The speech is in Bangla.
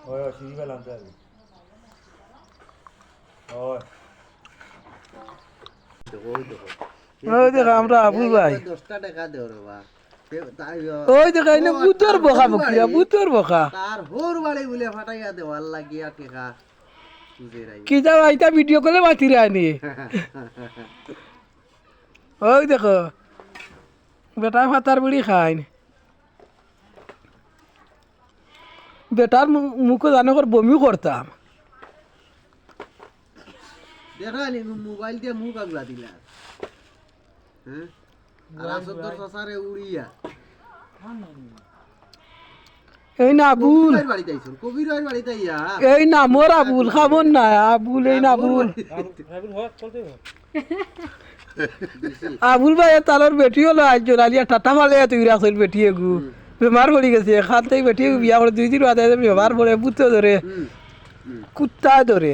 ওই সিঁড়ি পেলাম তো আর ওই ওই দেখো আমরা আবুল ভাই 10টা টাকা দেও রে বা ওই দেখো এনে বুতর বকা বকিরা বুতর বকা তার হোর বাড়ি বলে ফাটাইয়া দেওয়ার লাগিয়া টেকা তুজে রাই কি যাও আইতা ভিডিও কলে মাতি রানি ওই দেখো বেটা ফাতার বুড়ি খাইন বেটার মুখে জানো কর বমিও করতাম দেখা নি মোবাইল দিয়ে মুখ আগলা দিলা হ্যাঁ আর আসর তো সসারে উড়িয়া এই না আবুল কবির বাড়িতে আইছুন কবির বাড়িতে ইয়া এই না মোর আবুল খাবন না আবুল এই না আবুল রাবিল হোক চলতে হোক আবুল ভাই তালর বেটি হলো আজ জোরালিয়া টাটা মালে তুই রাখল বেটি এগু বেমার পড়ি গেছে খাতেই বেটি বিয়া করে 2 দিন বাদে বেমার পড়ে বুতে ধরে কুত্তা ধরে